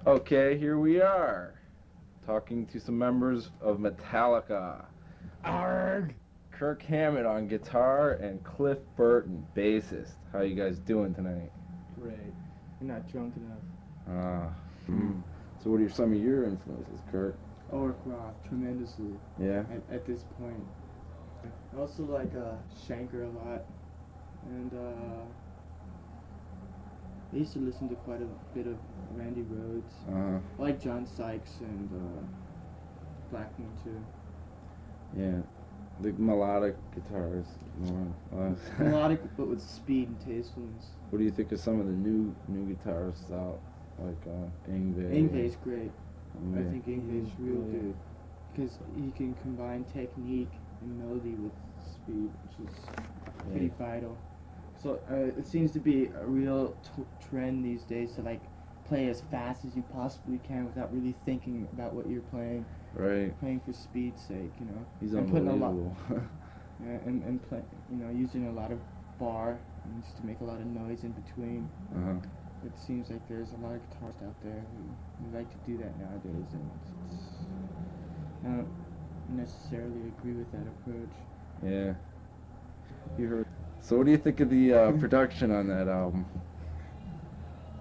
Okay, here we are, talking to some members of Metallica. Arg! Kirk Hammett on guitar and Cliff Burton, bassist. How you guys doing tonight? Great. You're not drunk enough. So what are some of your influences, Kirk? Overcroft, tremendously. Yeah? At this point. I also like Shanker a lot. And I used to listen to quite a bit of Randy Rhoads. I like John Sykes and Blackmore too. Yeah. The melodic guitars. Melodic, but with speed and tastefulness. What do you think of some of the new guitarists out, like Yngwie? Yngwie's great. I think Yngwie's real good because he can combine technique and melody with speed, which is pretty vital. So it seems to be a real trend these days to like play as fast as you possibly can without really thinking about what you're playing. Right. Playing for speed's sake, you know. He's and putting a lot, unbelievable. and play, you know, using a lot of bar and just to make a lot of noise in between. It seems like there's a lot of guitarists out there who like to do that nowadays, and I don't necessarily agree with that approach. Yeah. You heard. So what do you think of the production on that album?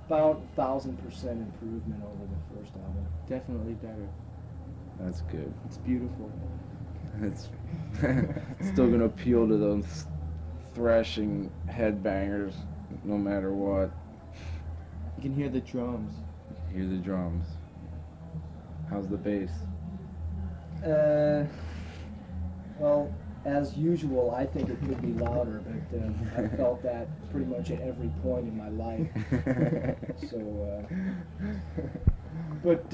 About 1,000% improvement over the first album. Definitely better. That's good. It's beautiful. It's still gonna appeal to those thrashing headbangers, no matter what. You can hear the drums. You can hear the drums. How's the bass? Well, as usual, I think it could be louder, but I felt that pretty much at every point in my life. So, but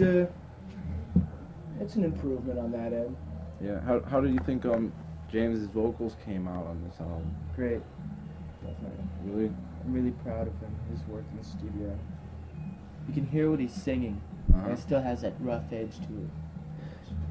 it's an improvement on that end. Yeah. How do you think James's vocals came out on this album? Great. Definitely. Really? I'm really proud of him, his work in the studio. You can hear what he's singing, and it still has that rough edge to it.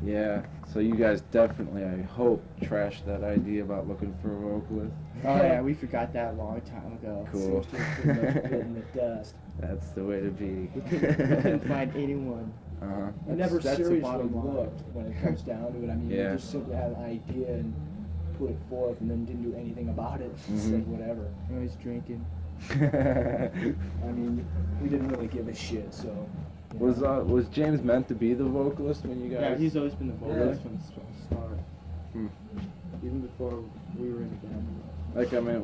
Yeah, so you guys definitely, I hope, trashed that idea about looking for a vocalist. Oh yeah, we forgot that a long time ago. Cool. Seems to have pretty much been in the dust. That's the way to be. We couldn't find anyone. I never That's the seriously bottom line. looked when it comes down to it. I mean, Yeah. you just simply had an idea and put it forth and then didn't do anything about it. Just said whatever. You know, he's drinking. I mean, we didn't really give a shit, so. You know. Was James meant to be the vocalist when you guys? Yeah, he's always been the vocalist from the start. Hmm. Even before we were in the band. Like, I mean,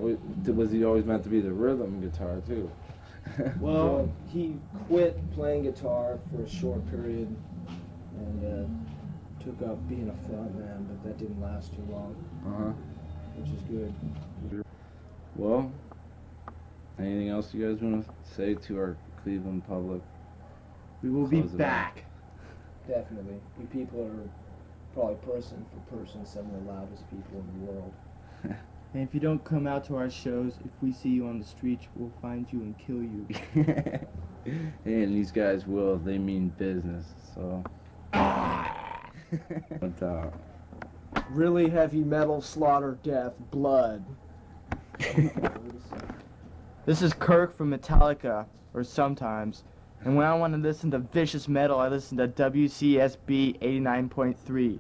was he always meant to be the rhythm guitar too? Well, he quit playing guitar for a short period and took up being a frontman, but that didn't last too long. Which is good. Well, anything else you guys want to say to our Cleveland public? We will be Close it back. Definitely. You people are probably person for person some of the loudest people in the world. And if you don't come out to our shows, if we see you on the streets, we'll find you and kill you. And these guys will, they mean business, so. But, Really heavy metal, slaughter, death, blood. This is Kirk from Metallica, or sometimes. And when I want to listen to vicious metal, I listen to WCSB 89.3.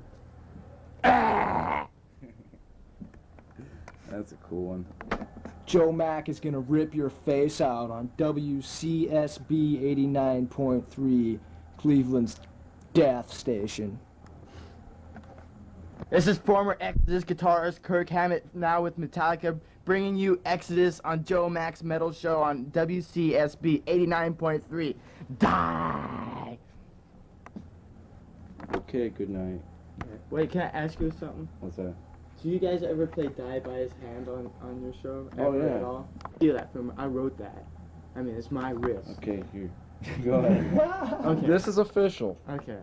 that's a cool one. Joe Mack is gonna rip your face out on WCSB 89.3, Cleveland's death station. This is former Exodus guitarist Kirk Hammett, now with Metallica, bringing you Exodus on Joe Mack's Metal Show on WCSB 89.3. Die! Okay, good night. Wait, can I ask you something? What's that? Do you guys ever play Die by His Hand on your show? Oh, Ever yeah. At all? Steal that from I wrote that. I mean, it's my riff. Okay, here. Go ahead. Okay. This is official. Okay.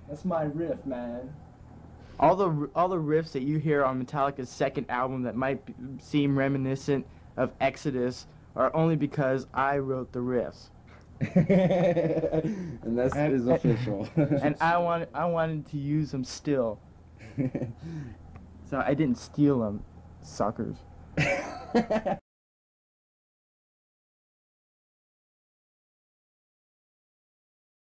That's my riff, man. All the riffs that you hear on Metallica's second album that might seem reminiscent of Exodus are only because I wrote the riffs. And this is official. And I wanted to use them still. So I didn't steal them, suckers.